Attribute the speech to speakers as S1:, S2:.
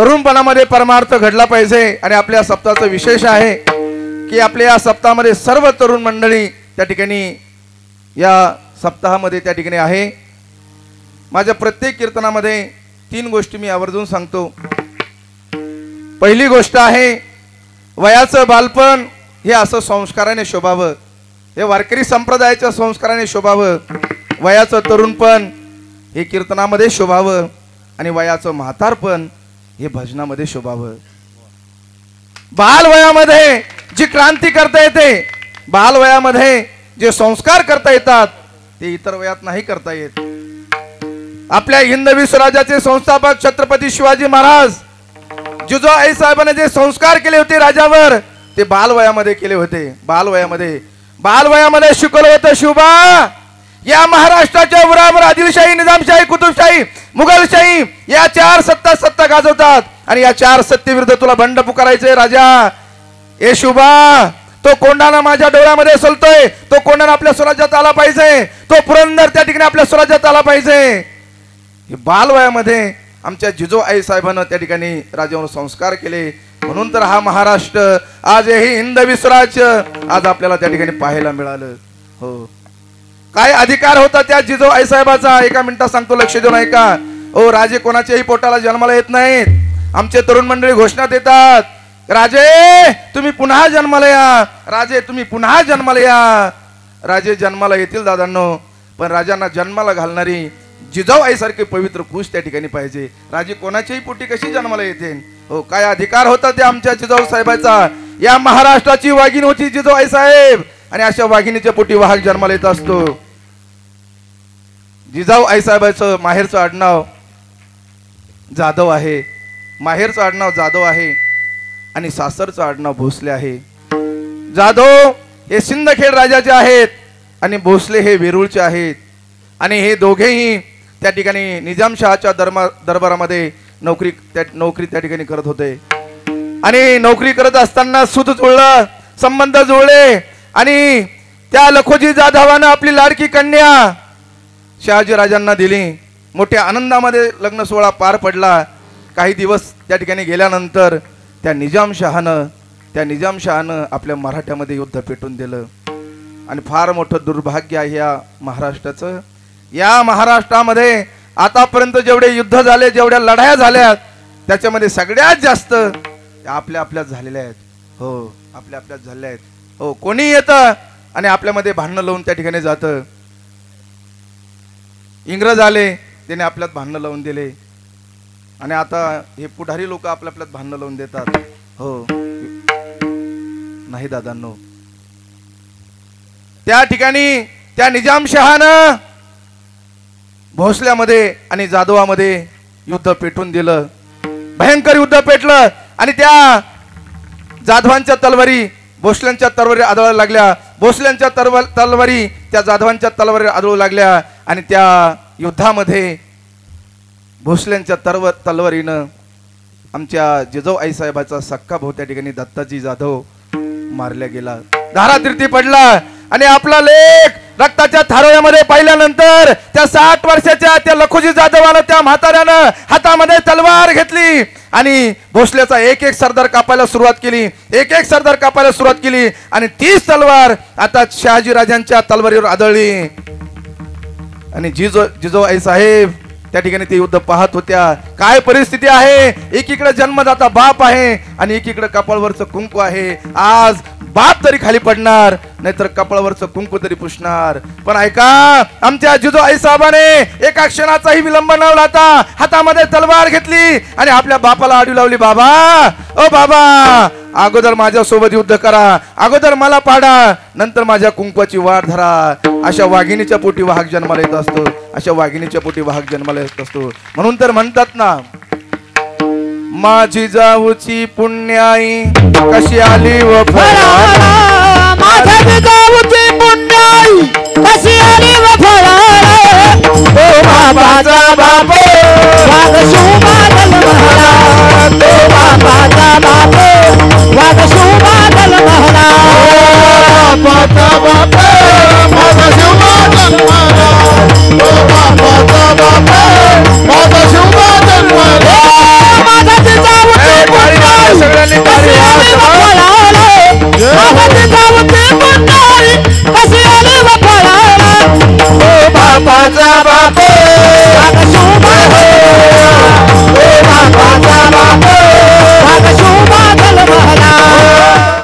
S1: तरुणपणामध्ये परमार्थ घडला पाहिजे। आणि आपल्या सप्ताहाचा विशेष आहे की आपल्या या सप्ताहामध्ये सर्व तरुण मंडळी त्या ठिकाणी या सप्ताहामध्ये त्या ठिकाणी आहे। माझ्या प्रत्येक कीर्तनामध्ये 3 गोष्टी मी आवर्जून सांगतो। पहिली गोष्ट आहे वयाचं बालपण हे असं संस्काराने शोभावं, हे वारकरी संप्रदायाच्या संस्काराने शोभावं। वयाचं तरुणपण हे कीर्तनामध्ये शोभावं आणि वयाचं म्हातारपण हे भजनामध्ये शोभावं। बाल वयामध्ये जी क्रांती करता येते, बाल वयामध्ये जे संस्कार करता येतात ते इतर वयात नाही करता येत। आपल्या हिंदवी स्वराज्याचे संस्थापक छत्रपती शिवाजी महाराज जिजाऊ साहेबांनी जे संस्कार केले होते राजावर ते बालवयामध्ये केले होते। बालवयामध्ये शिकवलं होतं शिवबा या महाराष्ट्राच्या उरावर आदिलशाही, निजामशाही, कुतुबशाही, मुघलशाही या 4 सत्ता गाजवतात आणि या 4 सत्तेविरुद्ध तुला बंड पुकारायचे राजा। ए शिवबा तो कोंडाणा माझ्या डोळ्यामध्ये सलतोय, तो कोंडाणा आपल्या स्वराज्यात आला पाहिजे, तो पुरंदर त्या ठिकाणी आपल्या स्वराज्यात आला पाहिजे। हे बालवयामध्ये आमच्या जिजाऊ आई साहेबांना त्या ठिकाणी राजावर संस्कार केले, म्हणून तर हा महाराष्ट्र आज हे हिंदवी स्वराज्य आज आपल्याला त्या ठिकाणी पाहायला मिळालं। हो, काय अधिकार होता त्या जिजाऊ आई साहेबाचा? 1 मिनिटात सांगतो, लक्ष देऊन ऐका। ओ राजे कोणाच्याही पोटाला जन्माला येत नाहीत। आमचे तरुण मंडळी घोषणा देतात, राजे तुम्ही पुन्हा जन्माला या, राजे तुम्ही पुन्हा जन्माला या। राजे जन्माला येतील दादांनो, पण राजांना जन्माला घालणारी जिजाऊ आई सारखी पवित्र कुश त्या ठिकाणी पाहिजे। राजे कोणाच्याही पोटी कशी जन्माला येते? हो, काय अधिकार होता त्या आमच्या जिजाऊ साहेबाचा? या महाराष्ट्राची वाघीण होती जिजाऊ आई साहेब आणि अशा वाघिणीच्या पोटी वाहक जन्माला येत असतो। जिजाऊ आई साहेबाचं माहेरचं आडनाव जाधव आहे, माहेरचं आडनाव जाधव आहे आणि सासरचं आडनाव भोसले आहे। जाधव हे सिंदखेड राजाचे आहेत आणि भोसले हे वेरूळचे आहेत आणि हे दोघेही त्या ठिकाणी निजामशहाच्या दरबारामध्ये नोकरी त्या ठिकाणी करत होते आणि नोकरी करत असताना सूत जुळलं, संबंध जुळले आणि त्या लखोजी जाधवानं आपली लाडकी कन्या शहाजी राजांना दिली। मोठ्या आनंदामध्ये लग्न सोहळा पार पडला। काही दिवस त्या ठिकाणी गेल्यानंतर त्या निजामशहानं आपल्या मराठ्यामध्ये युद्ध पेटून दिलं आणि फार मोठं दुर्भाग्य आहे या महाराष्ट्राचं। या महाराष्ट्रामध्ये आतापर्यंत जेवढे युद्ध झाले, जेवढ्या लढाया झाल्या त्याच्यामध्ये सगळ्यात जास्त आपल्याच झालेल्या आहेत। हो, आपल्याच झालेल्या आहेत। हो, कोणी येतं आणि आपल्यामध्ये भांडणं लावून त्या ठिकाणी जातं। इंग्रज आले, त्याने आपल्यात भांडणं लावून दिले आणि आता हे पुढारी लोक आपल्यात भांडणं लावून देतात। हो, नाही दादांनो, त्या ठिकाणी त्या निजामशहानं भोसल्यामध्ये आणि जाधवामध्ये युद्ध पेटून दिलं, भयंकर युद्ध पेटलं आणि त्या जाधवांच्या तलवारी भोसल्यांच्या तलवारी आदळायला लागल्या, भोसल्यांच्या तलवारी त्या जाधवांच्या तलवारी आदळू लागल्या आणि त्या युद्धामध्ये भोसल्यांच्या तलवारीनं आमच्या जिजाऊ आई साहेबाचा सक्का भाऊ त्या ठिकाणी दत्ताजी जाधव मारल्या गेला, धारातीर्थी पडला आणि आपला लेख रक्ताच्या थारोळ्यामध्ये पाहिल्यानंतर त्या 60 वर्षाच्या त्या लखोजी जाधवानं त्या म्हाताऱ्यानं हातामध्ये तलवार घेतली आणि भोसल्याचा एक सरदार कापायला सुरुवात केली आणि तीच तलवार आता शहाजी राजांच्या तलवारीवर आदळली आणि जिजाऊ आई साहेब त्या ठिकाणी ते युद्ध पाहत होत्या। काय परिस्थिती आहे, एकीकडे जन्मदाता बाप आहे आणि एकीकडे कपाळवरचं कुंकू आहे। आज बाप तरी खाली पडणार, नाहीतर कपाळवरचं कुंकू तरी पुसणार। पण ऐका, आमच्या जिजाऊ आई साहेबाने एका क्षणाचाही विलंब न लावता हातामध्ये तलवार घेतली आणि आपल्या बापाला आडू लावली, बाबा ओ बाबा, अगोदर माझ्या सोबत युद्ध करा, अगोदर मला पाडा, नंतर माझ्या कुंकवाची वाट धरा। अशा वाघिणीच्या पोटी वाहक जन्माला येत असतो, अशा वाघिणीच्या पोटी वाहक जन्माला येत असतो। म्हणून तर म्हणतात ना, माझी जाऊची पुण्याई कशी आली व फळाला,
S2: माझ्या जाऊची पुण्याई कशी आली व फळाला,
S1: ओ बाबाचा बाप
S2: वाघ शिवबा जन्माला,